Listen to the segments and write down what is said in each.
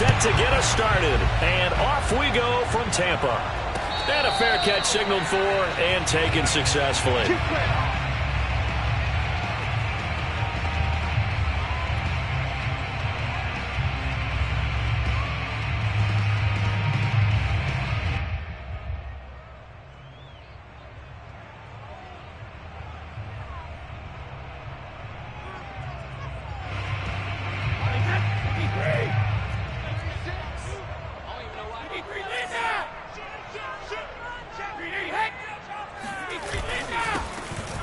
set to get us started. And off we go from Tampa. And a fair catch signaled for and taken successfully.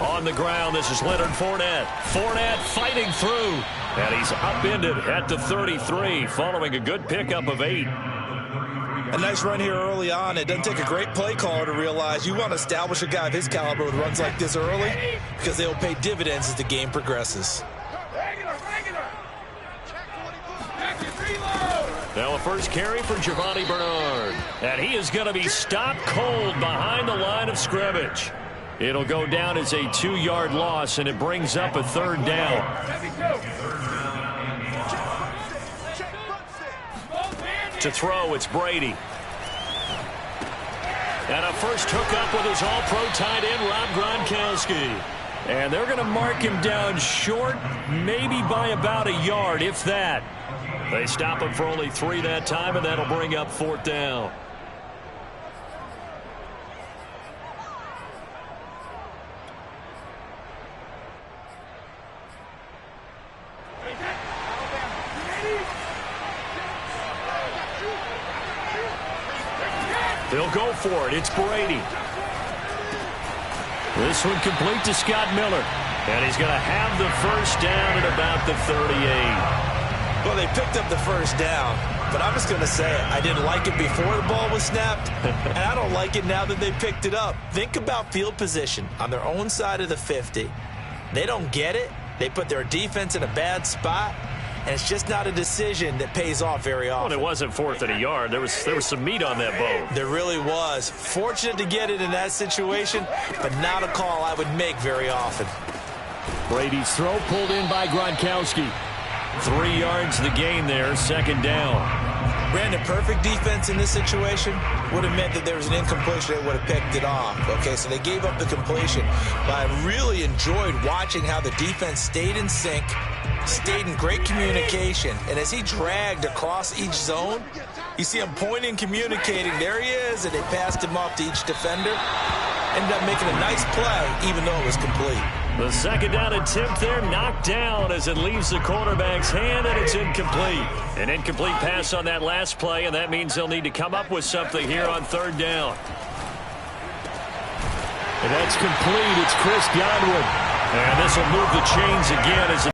On the ground, this is Leonard Fournette. Fournette fighting through. And he's upended at the 33 following a good pickup of 8. A nice run here early on. It doesn't take a great play caller to realize you want to establish a guy of his caliber with runs like this early because they'll pay dividends as the game progresses. Now a first carry for Giovani Bernard. And he is going to be stopped cold behind the line of scrimmage. It'll go down as a 2-yard loss, and it brings up a 3rd down. To throw, it's Brady. And a first hookup with his all-pro tight end, Rob Gronkowski. And they're going to mark him down short, maybe by about a yard, if that. They stop him for only 3 that time, and that'll bring up 4th down. They'll go for it. It's Brady. This one complete to Scott Miller. And he's going to have the first down at about the 38. Well, they picked up the first down, but I'm just going to say it. I didn't like it before the ball was snapped, and I don't like it now that they picked it up. Think about field position on their own side of the 50. They don't get it. They put their defense in a bad spot. And it's just not a decision that pays off very often. Well, it wasn't 4th and a yard. There was some meat on that bone. There really was. Fortunate to get it in that situation, but not a call I would make very often. Brady's throw pulled in by Gronkowski. 3 yards the gain there, 2nd down. Brandon, perfect defense in this situation would have meant that there was an incompletion that would have picked it off. Okay, so they gave up the completion. But I really enjoyed watching how the defense stayed in sync, stayed in great communication, and as he dragged across each zone, you see him pointing, communicating. There he is, and they passed him off to each defender. Ended up making a nice play, even though it was complete. The 2nd down attempt there knocked down as it leaves the quarterback's hand, and it's incomplete. An incomplete pass on that last play, and that means they'll need to come up with something here on 3rd down. And that's complete. It's Chris Godwin. And this will move the chains again as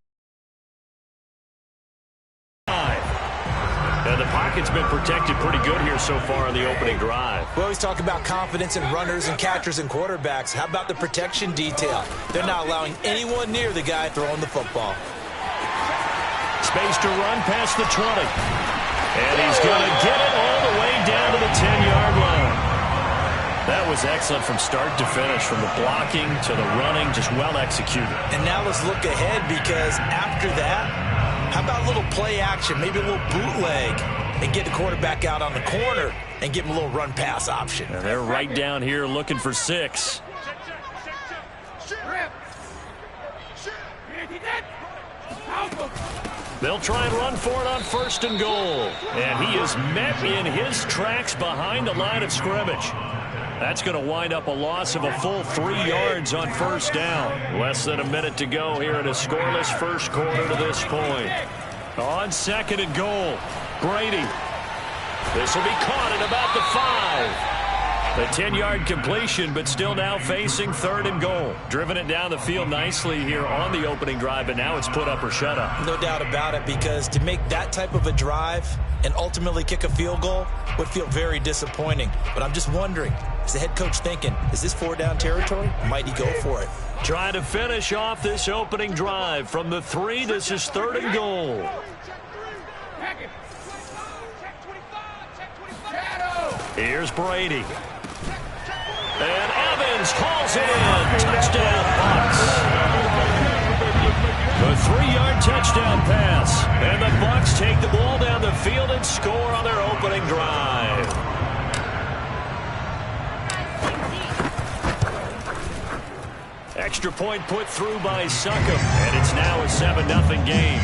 and the pocket's been protected pretty good here so far in the opening drive. We always talk about confidence in runners and catchers and quarterbacks. How about the protection detail? They're not allowing anyone near the guy throwing the football. Space to run past the 20. And he's going to get it all the way down to the 10-yard line. That was excellent from start to finish, from the blocking to the running, just well executed. And now let's look ahead, because after that, how about a little play action, maybe a little bootleg, and get the quarterback out on the corner and give him a little run-pass option. And they're right down here looking for 6. They'll try and run for it on 1st and goal. And he is met in his tracks behind the line of scrimmage. That's going to wind up a loss of a full 3 yards on 1st down. Less than a minute to go here in a scoreless first quarter to this point. On 2nd and goal, Brady. This will be caught at about the 5. The 10-yard completion, but still now facing 3rd and goal. Driven it down the field nicely here on the opening drive, but now it's put up or shut up. No doubt about it, because to make that type of a drive and ultimately kick a field goal would feel very disappointing. But I'm just wondering, is the head coach thinking, is this 4-down territory? Might he go for it? Trying to finish off this opening drive from the 3. This is 3rd and goal. Here's Brady. And Evans hauls it in. Touchdown, Bucs. A 3-yard touchdown pass. And the Bucs take the ball down the field and score on their opening drive. Extra point put through by Succop, and it's now a 7-0 game.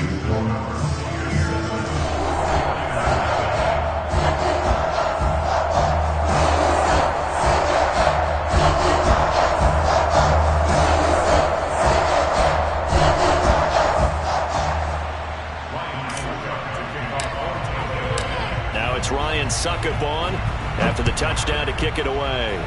Now it's Ryan Succop on after the touchdown to kick it away.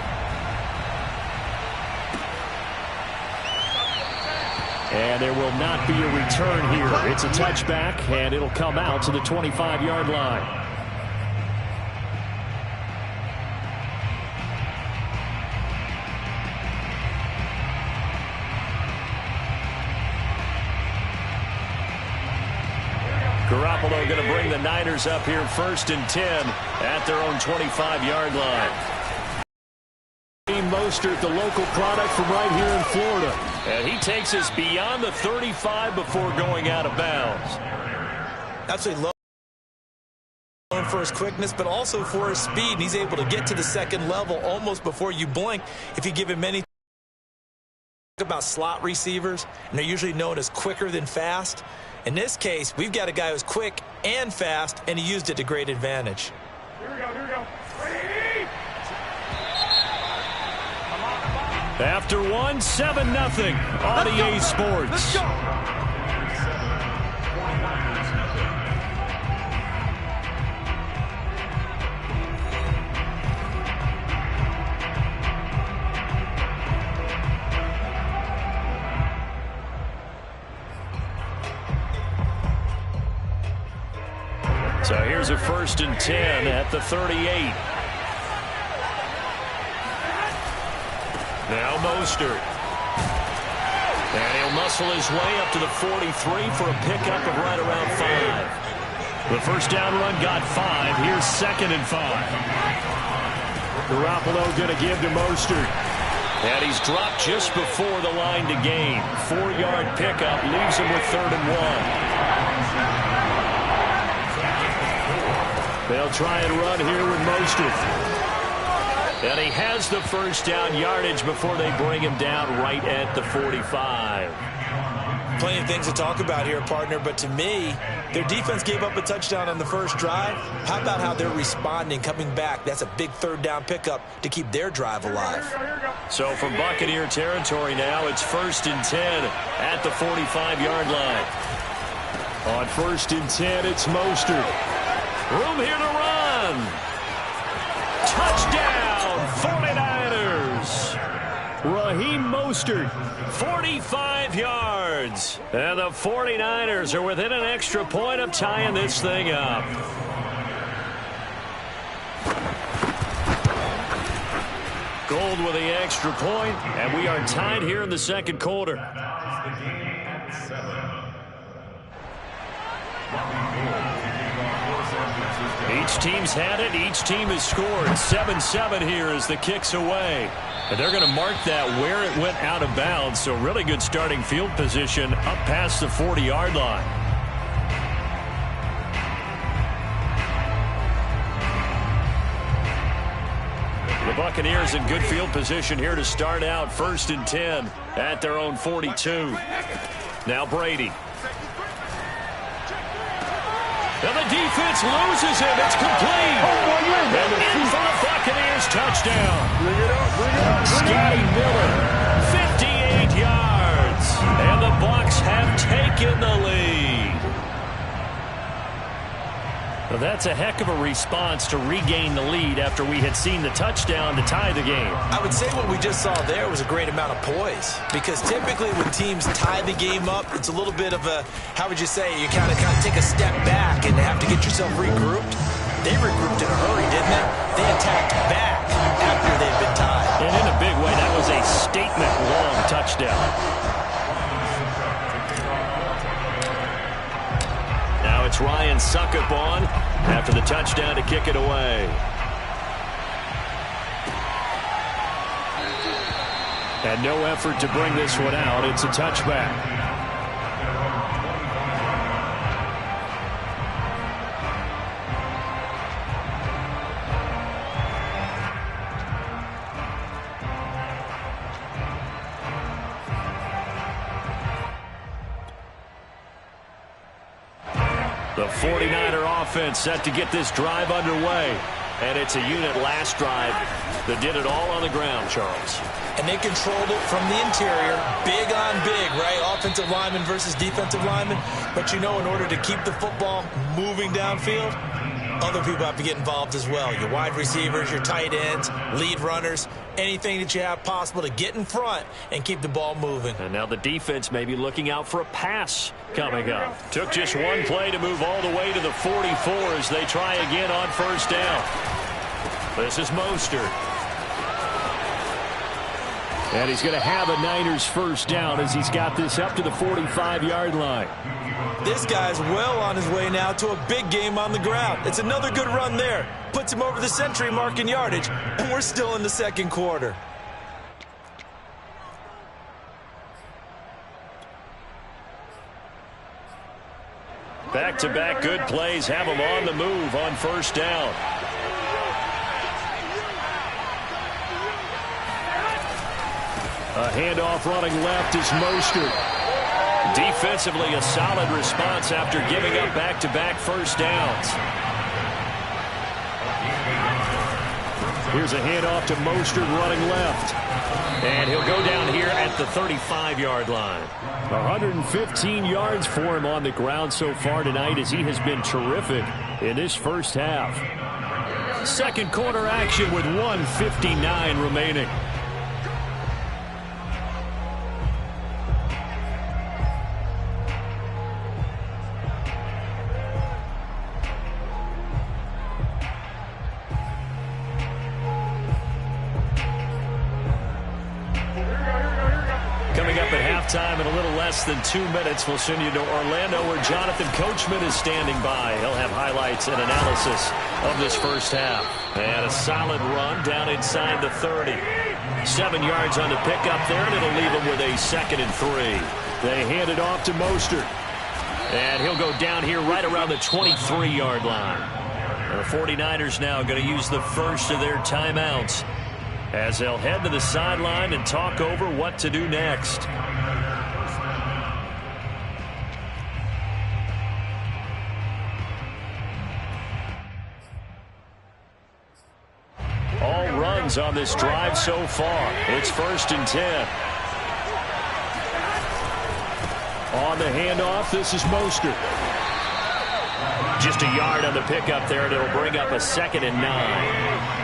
And there will not be a return here. It's a touchback, and it'll come out to the 25-yard line. Garoppolo going to bring the Niners up here 1st and 10 at their own 25-yard line. Mostert, the local product from right here in Florida. And he takes us beyond the 35 before going out of bounds. Absolutely known for his quickness, but also for his speed. And he's able to get to the second level almost before you blink if you give him any. Talk about slot receivers, and they're usually known as quicker than fast. In this case, we've got a guy who's quick and fast, and he used it to great advantage. Here we go. After 7-0 on EA Sports. Let's go. So here's a 1st and 10 at the 38. Now Mostert. And he'll muscle his way up to the 43 for a pickup of right around 5. The first down run got 5. Here's 2nd and 5. Garoppolo going to give to Mostert. And he's dropped just before the line to gain. 4-yard pickup leaves him with 3rd and 1. They'll try and run here with Mostert. And he has the first down yardage before they bring him down right at the 45. Plenty of things to talk about here, partner, but to me, their defense gave up a touchdown on the first drive. How about how they're responding, coming back? That's a big 3rd down pickup to keep their drive alive. So from Buccaneer territory now, it's 1st and 10 at the 45-yard line. On 1st and 10, it's Mostert. Room here to run. Touchdown! 49ers. Raheem Mostert, 45 yards. And the 49ers are within an extra point of tying this thing up. Gold with the extra point, and we are tied here in the second quarter. Each team's had it. Each team has scored. 7-7 here as the kick's away. And they're going to mark that where it went out of bounds. So really good starting field position up past the 40-yard line. The Buccaneers in good field position here to start out 1st and 10 at their own 42. Now Brady. And the defense loses him. It's complete. And in for the Buccaneers touchdown. Bring it up. Scotty Miller, 58 yards. And the Bucs have taken the lead. Well, that's a heck of a response to regain the lead after we had seen the touchdown to tie the game. I would say what we just saw there was a great amount of poise, because typically when teams tie the game up, it's a little bit of a, how would you say, you kind of take a step back and have to get yourself regrouped. They regrouped in a hurry, didn't they? They attacked back after they'd been tied. And in a big way, that was a statement-long touchdown. Now it's Ryan Succop on after the touchdown to kick it away. And no effort to bring this one out. It's a touchback. The 49er offense set to get this drive underway. And it's a unit last drive that did it all on the ground, Charles. And they controlled it from the interior, big on big, right? Offensive lineman versus defensive lineman. But you know, in order to keep the football moving downfield, other people have to get involved as well. Your wide receivers, your tight ends, lead runners, anything that you have possible to get in front and keep the ball moving. And now the defense may be looking out for a pass coming up. Took just one play to move all the way to the 44 as they try again on first down. This is Mostert. And he's going to have a Niners first down as he's got this up to the 45-yard line. This guy's well on his way now to a big game on the ground. It's another good run there. Puts him over the century mark in yardage, and we're still in the second quarter. Back-to-back good plays have him on the move on first down. A handoff running left is Mostert. Defensively, a solid response after giving up back-to-back first downs. Here's a handoff to Mostert running left. And he'll go down here at the 35-yard line. 115 yards for him on the ground so far tonight as he has been terrific in this first half. Second quarter action with 1:59 remaining. Time in a little less than 2 minutes. We'll send you to Orlando where Jonathan Coachman is standing by. He'll have highlights and analysis of this first half. And a solid run down inside the 30. 7 yards on the pickup there, and it'll leave him with a 2nd and 3. They hand it off to Mostert. And he'll go down here right around the 23-yard line. And the 49ers now going to use the first of their timeouts as they'll head to the sideline and talk over what to do next. All runs on this drive so far. It's 1st and 10. On the handoff, this is Mostert. Just a yard on the pickup there, and it'll bring up a 2nd and 9.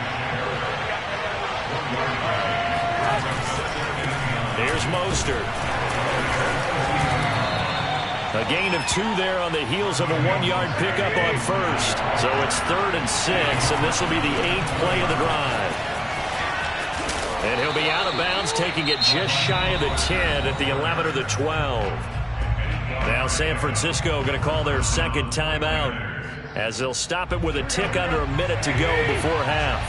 Here's Mostert. A gain of 2 there on the heels of a 1-yard pickup on first. So it's 3rd and 6, and this will be the 8th play of the drive. And he'll be out of bounds, taking it just shy of the 10 at the 11 or the 12. Now San Francisco going to call their second timeout as they'll stop it with a tick under a minute to go before half.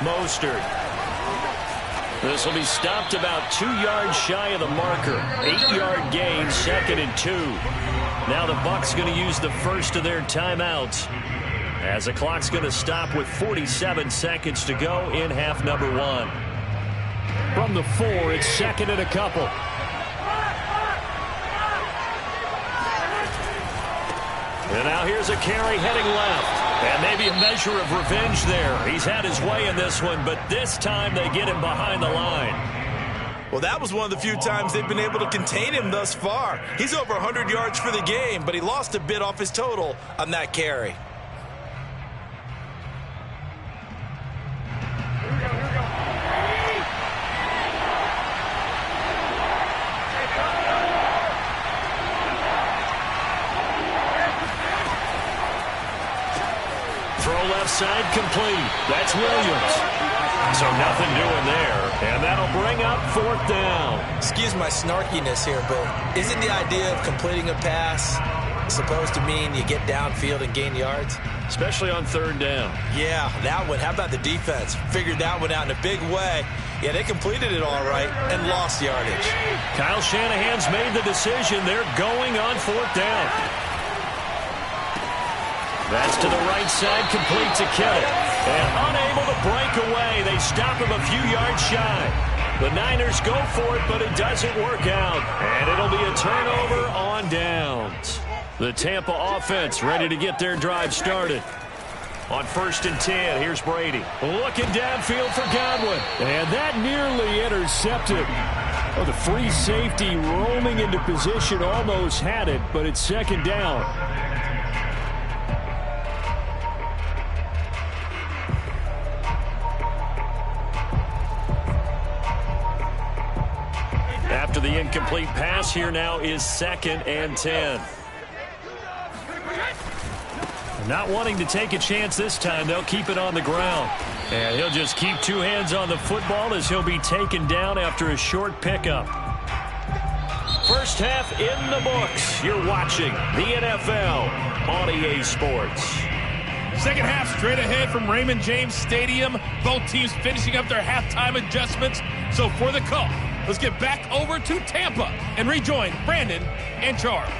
Mostert. This will be stopped about 2 yards shy of the marker. 8-yard gain, 2nd and 2. Now the Bucs going to use the first of their timeouts as the clock's going to stop with 47 seconds to go in half number 1. From the 4, it's 2nd and a couple. And now here's a carry heading left. And maybe a measure of revenge there. He's had his way in this one, but this time they get him behind the line. Well, that was one of the few times they've been able to contain him thus far. He's over 100 yards for the game, but he lost a bit off his total on that carry. Left side complete. That's Williams. So nothing doing there. And that'll bring up 4th down. Excuse my snarkiness here, but isn't the idea of completing a pass supposed to mean you get downfield and gain yards? Especially on 3rd down. Yeah, that one. How about the defense? Figured that one out in a big way. Yeah, they completed it all right and lost yardage. Kyle Shanahan's made the decision. They're going on 4th down. That's to the right side, complete to Kittle. And unable to break away, they stop him a few yards shy. The Niners go for it, but it doesn't work out. And it'll be a turnover on downs. The Tampa offense ready to get their drive started. On 1st and 10, here's Brady. Looking downfield for Godwin. And that nearly intercepted. Oh, the free safety roaming into position almost had it, but it's 2nd down. After the incomplete pass, here now is 2nd and 10. Not wanting to take a chance this time, they'll keep it on the ground. And he'll just keep 2 hands on the football as he'll be taken down after a short pickup. First half in the books. You're watching the NFL on EA Sports. Second half straight ahead from Raymond James Stadium. Both teams finishing up their halftime adjustments. So for the call, let's get back over to Tampa and rejoin Brandon and Charles.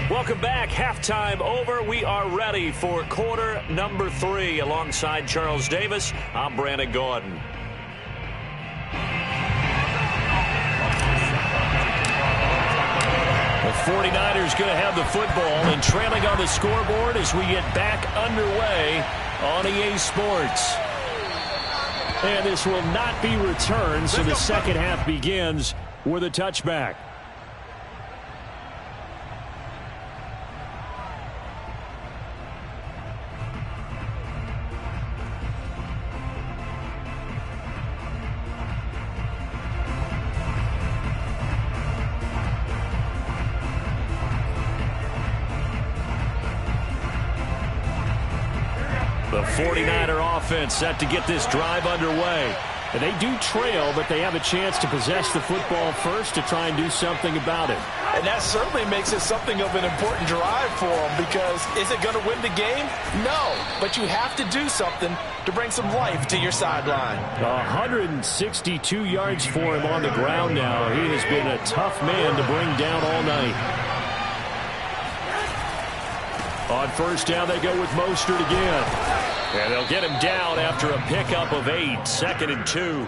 Welcome back. Halftime over. We are ready for quarter number 3. Alongside Charles Davis, I'm Brandon Gaudin. The 49ers going to have the football and trailing on the scoreboard as we get back underway on EA Sports. And this will not be returned, so the second half begins with a touchback. The 49er offense set to get this drive underway. And they do trail, but they have a chance to possess the football first to try and do something about it. And that certainly makes it something of an important drive for them, because is it going to win the game? No, but you have to do something to bring some life to your sideline. 162 yards for him on the ground now. He has been a tough man to bring down all night. On first down, they go with Mostert again. And they'll get him down after a pickup of 8, 2nd and 2.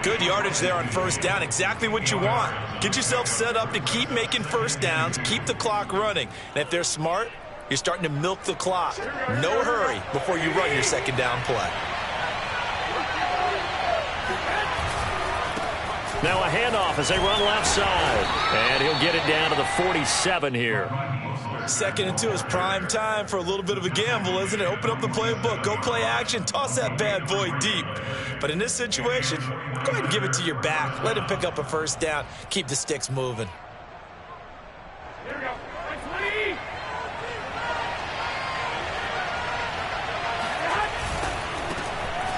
Good yardage there on first down. Exactly what you want. Get yourself set up to keep making first downs, keep the clock running. And if they're smart, you're starting to milk the clock. No hurry before you run your second down play. Now a handoff as they run left side. And he'll get it down to the 47 here. 2nd and 2 is prime time for a little bit of a gamble, isn't it? Open up the playbook, go play action, toss that bad boy deep. But in this situation, go ahead and give it to your back. Let him pick up a first down. Keep the sticks moving. Here we go.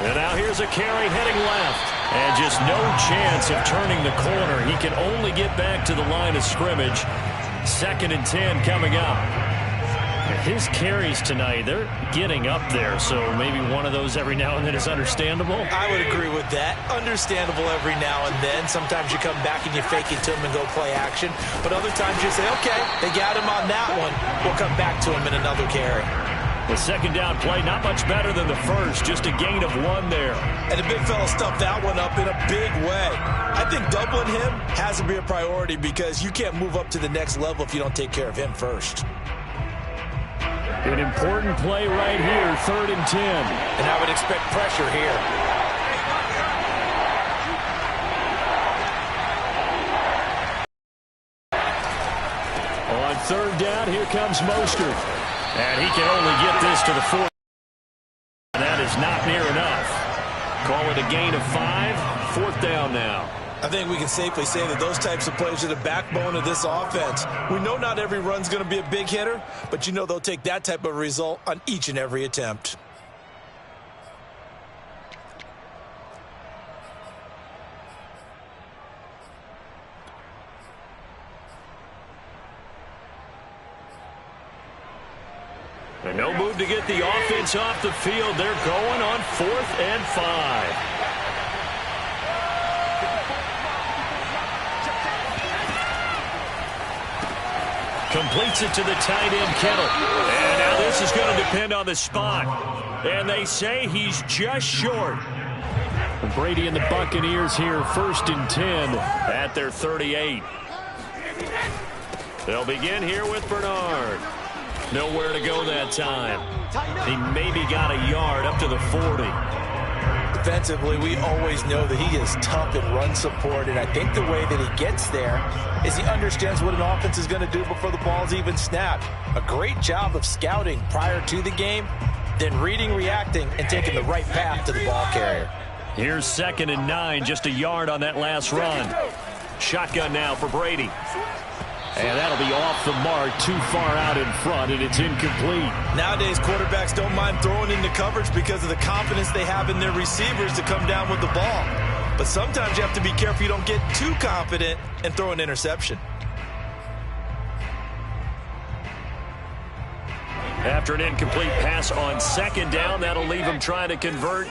And now here's a carry heading left. And just no chance of turning the corner. He can only get back to the line of scrimmage. 2nd and 10 coming up. His carries tonight, they're getting up there, so maybe one of those every now and then is understandable. I would agree with that. Understandable every now and then. Sometimes you come back and you fake it to him and go play action. But other times you say, okay, they got him on that one. We'll come back to him in another carry. The second down play, not much better than the first. Just a gain of 1 there. And the big fella stuffed that one up in a big way. I think doubling him has to be a priority, because you can't move up to the next level if you don't take care of him first. An important play right here, 3rd and 10. And I would expect pressure here. On 3rd down, here comes Mostert. And he can only get this to the 4. That is not near enough. Call it a gain of 5. 4th down now. I think we can safely say that those types of plays are the backbone of this offense. We know not every run's going to be a big hitter, but you know they'll take that type of result on each and every attempt. And no move to get the offense off the field. They're going on 4th and 5. Completes it to the tight end, Kittle. And now this is going to depend on the spot. And they say he's just short. Brady and the Buccaneers here, 1st and 10 at their 38. They'll begin here with Bernard. Nowhere to go that time. He maybe got a yard up to the 40. Defensively, we always know that he is tough in run support, and I think the way that he gets there is he understands what an offense is going to do before the ball's even snapped. A great job of scouting prior to the game, then reading, reacting, and taking the right path to the ball carrier. Here's 2nd and 9, just a yard on that last run. Shotgun now for Brady. And that'll be off the mark, too far out in front, and it's incomplete. Nowadays, quarterbacks don't mind throwing into coverage because of the confidence they have in their receivers to come down with the ball. But sometimes you have to be careful you don't get too confident and throw an interception. After an incomplete pass on 2nd down, that'll leave him trying to convert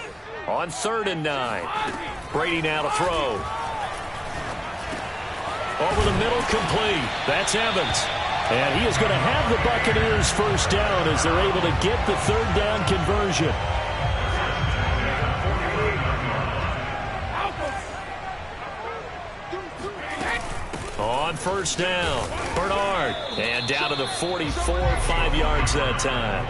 on 3rd and 9. Brady now to throw. Over the middle, complete. That's Evans. And he is going to have the Buccaneers 1st down as they're able to get the 3rd down conversion. On 1st down, Bernard. And down to the 44, 5 yards that time.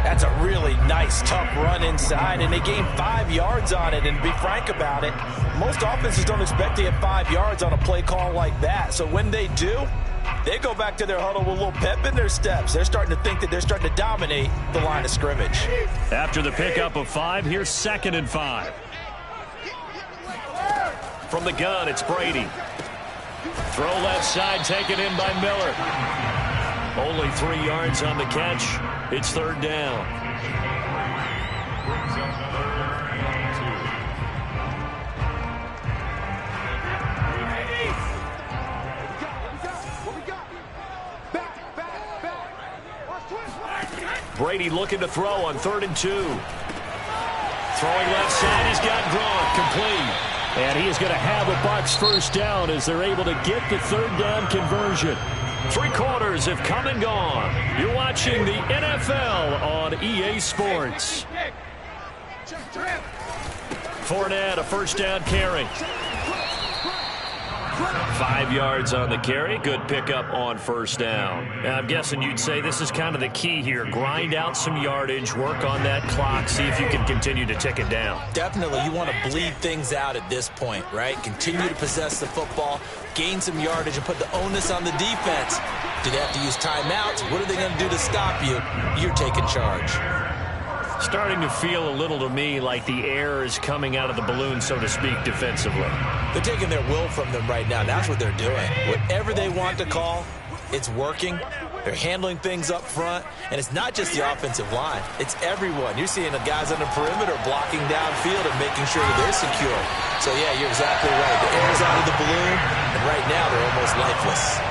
That's a really nice, tough run inside, and they gained 5 yards on it. And to be frank about it, most offenses don't expect to get 5 yards on a play call like that. So when they do, they go back to their huddle with a little pep in their steps. They're starting to think that they're starting to dominate the line of scrimmage. After the pickup of 5, here's 2nd and 5. From the gun, it's Brady. Throw left side, taken in by Miller. Only 3 yards on the catch. It's 3rd down. Brady looking to throw on 3rd and 2. Throwing left side, he's got Gronk, complete. And he is going to have the Bucs 1st down as they're able to get the 3rd down conversion. 3 quarters have come and gone. You're watching the NFL on EA Sports. Fournette, a 1st down carry. 5 yards on the carry. Good pickup on 1st down. Now, I'm guessing you'd say this is kind of the key here. Grind out some yardage, work on that clock, see if you can continue to tick it down. Definitely, you want to bleed things out at this point, right? Continue to possess the football, gain some yardage, and put the onus on the defense. Do they have to use timeouts? What are they going to do to stop you? You're taking charge. Starting to feel a little to me like the air is coming out of the balloon, so to speak, defensively. They're taking their will from them right now. That's what they're doing. Whatever they want to call, it's working. They're handling things up front, and it's not just the offensive line. It's everyone. You're seeing the guys on the perimeter blocking downfield and making sure that they're secure. So, yeah, you're exactly right. The air's out of the balloon, and right now they're almost lifeless.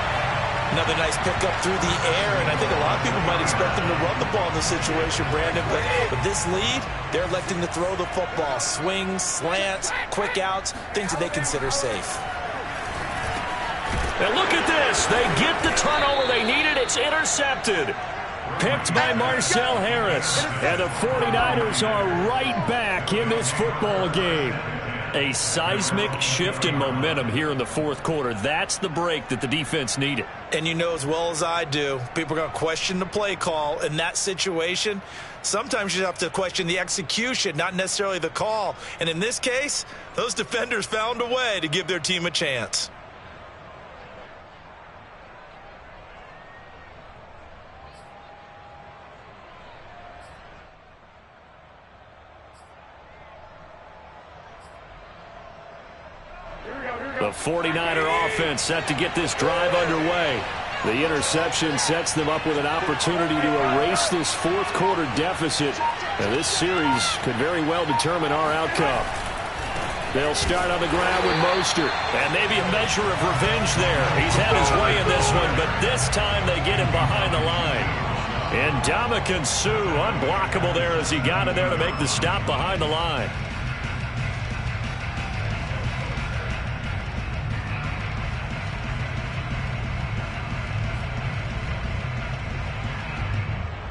Another nice pickup through the air, and I think a lot of people might expect them to run the ball in this situation, Brandon, but with this lead, they're electing to throw the football. Swings, slants, quick outs, things that they consider safe. And look at this. They get the turnover they needed. It's intercepted. Picked by Marcel Harris. And the 49ers are right back in this football game. A seismic shift in momentum here in the 4th quarter. That's the break that the defense needed. And you know as well as I do, people are going to question the play call in that situation. Sometimes you have to question the execution, not necessarily the call. And in this case, those defenders found a way to give their team a chance. The 49er offense set to get this drive underway. The interception sets them up with an opportunity to erase this 4th quarter deficit. And this series could very well determine our outcome. They'll start on the ground with Mostert. And maybe a measure of revenge there. He's had his way in this one, but this time they get him behind the line. And Ndamukong Suh, unblockable there as he got in there to make the stop behind the line.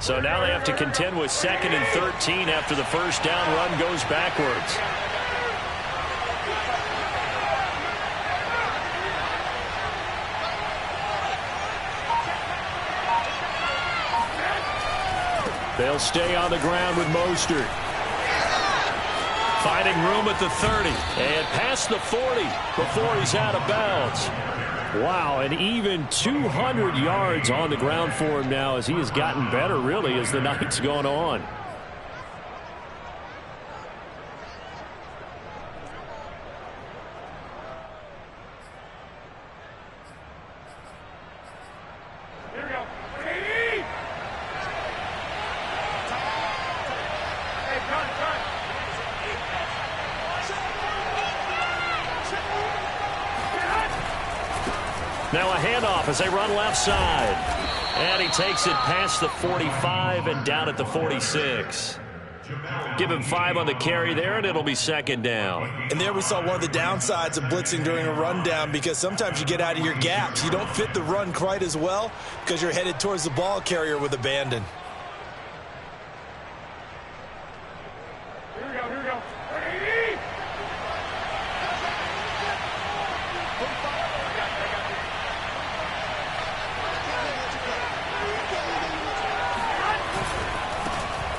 So now they have to contend with 2nd and 13 after the first down run goes backwards. They'll stay on the ground with Mostert. Finding room at the 30 and past the 40 before he's out of bounds. Wow, an even 200 yards on the ground for him now as he has gotten better, really, as the night's gone on. Here we go. Hey, cut. Now a handoff as they run left side. And he takes it past the 45 and down at the 46. Give him 5 on the carry there, and it'll be 2nd down. And there we saw one of the downsides of blitzing during a rundown, because sometimes you get out of your gaps. You don't fit the run quite as well because you're headed towards the ball carrier with abandon. Here we go.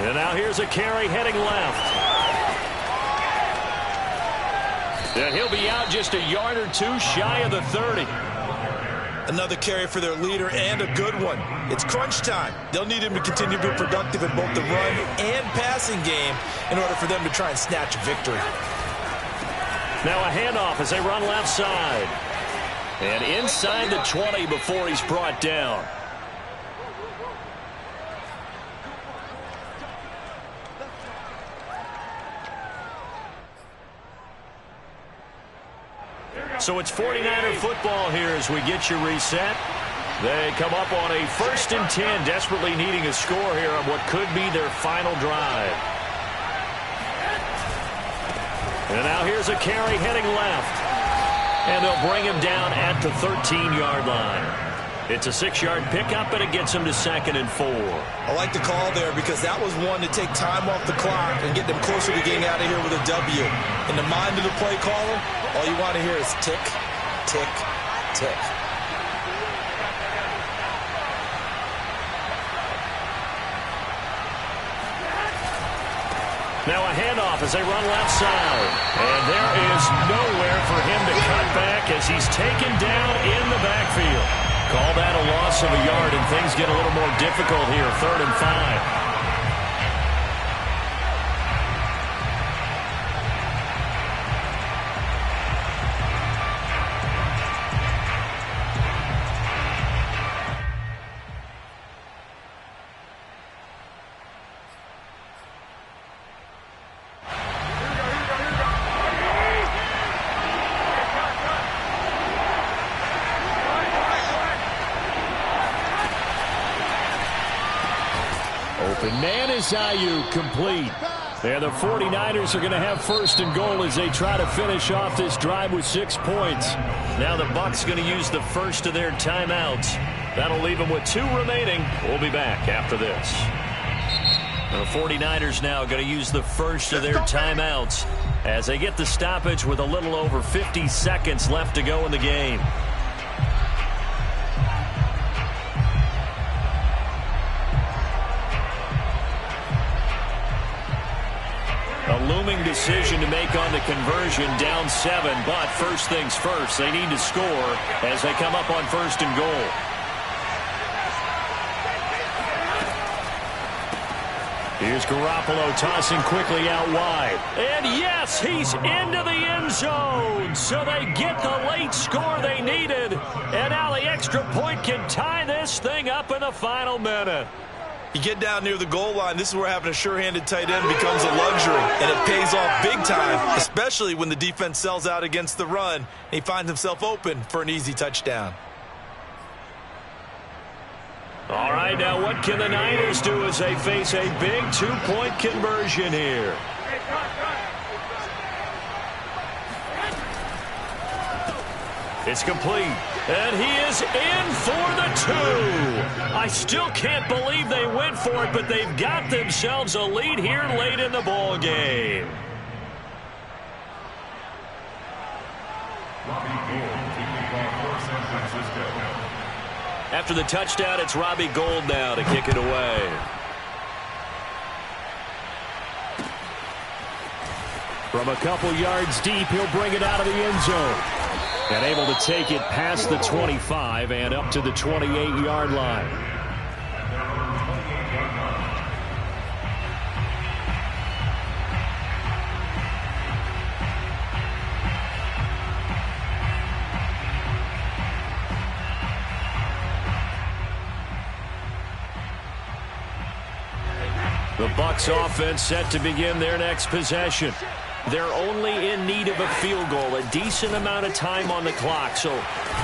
And now here's a carry heading left. And he'll be out just a yard or two shy of the 30. Another carry for their leader, and a good one. It's crunch time. They'll need him to continue to be productive in both the run and passing game in order for them to try and snatch a victory. Now a handoff as they run left side. And inside the 20 before he's brought down. So it's 49er football here as we get you reset. They come up on a 1st and 10, desperately needing a score here on what could be their final drive. And now here's a carry heading left. And they'll bring him down at the 13-yard line. It's a 6-yard pickup, and it gets him to 2nd and 4. I like the call there because that was one to take time off the clock and get them closer to getting out of here with a W. In the mind of the play caller, all you want to hear is tick, tick, tick. Now a handoff as they run left side. And there is nowhere for him to cut back as he's taken down in the backfield. Call that a loss of a yard, and things get a little more difficult here. 3rd and 5. Open man is Ayuk, complete. And the 49ers are going to have 1st and goal as they try to finish off this drive with 6 points. Now the Bucs going to use the first of their timeouts. That'll leave them with 2 remaining. We'll be back after this. The 49ers now going to use the first of their timeouts as they get the stoppage with a little over 50 seconds left to go in the game. A looming decision to make on the conversion, down 7, but first things first, they need to score as they come up on 1st and goal. Here's Garoppolo tossing quickly out wide. And yes, he's into the end zone. So they get the late score they needed. And now the extra point can tie this thing up in the final minute. You get down near the goal line, this is where having a sure-handed tight end becomes a luxury, and it pays off big time, especially when the defense sells out against the run, and he finds himself open for an easy touchdown. All right, now what can the Niners do as they face a big 2-point conversion here? It's complete, and he is in for the 2. I still can't believe they went for it, but they've got themselves a lead here late in the ball game. After the touchdown, it's Robbie Gould now to kick it away. From a couple yards deep, he'll bring it out of the end zone. And able to take it past the 25 and up to the 28-yard line. The Bucs offense set to begin their next possession. They're only in need of a field goal, a decent amount of time on the clock. So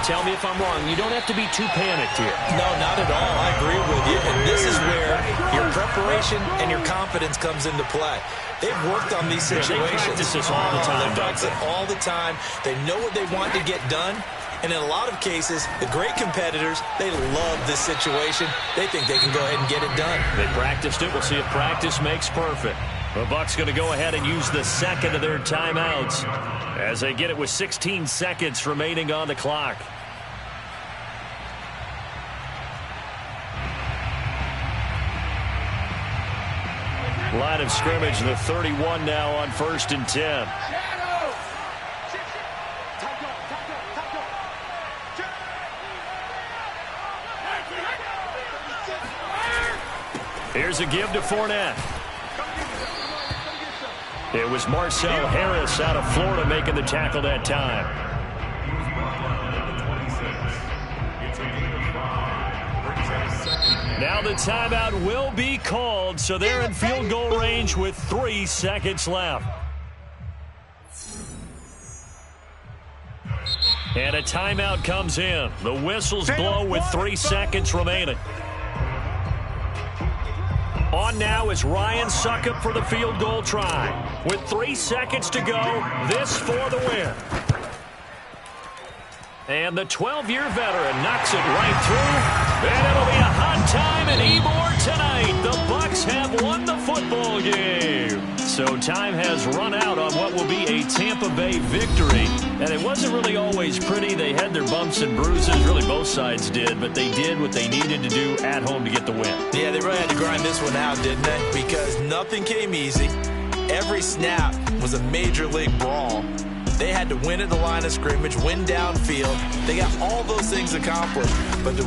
tell me if I'm wrong. You don't have to be too panicked here. No, not at all. I agree with you. And this is where your preparation and your confidence comes into play. They've worked on these situations. They practice this all the time. They practice it all the time. They know what they want to get done. And in a lot of cases, the great competitors, they love this situation. They think they can go ahead and get it done. They practiced it. We'll see if practice makes perfect. The Bucs going to go ahead and use the second of their timeouts as they get it with 16 seconds remaining on the clock. Line of scrimmage, the 31 now on 1st and 10. Here's a give to Fournette. It was Marcel Harris out of Florida making the tackle that time. Now the timeout will be called, so they're in field goal range with 3 seconds left. And a timeout comes in. The whistles blow with 3 seconds remaining. On now is Ryan Succop for the field goal try. With 3 seconds to go, this for the win. And the 12-year veteran knocks it right through. And it'll be a hot time in Ybor tonight. The Bucs have won the football game. So time has run out on what will be a Tampa Bay victory. And it wasn't really always pretty. They had their bumps and bruises. Really, both sides did. But they did what they needed to do at home to get the win. Yeah, they really had to grind this one out, didn't they? Because nothing came easy. Every snap was a major league brawl. They had to win at the line of scrimmage, win downfield. They got all those things accomplished. But the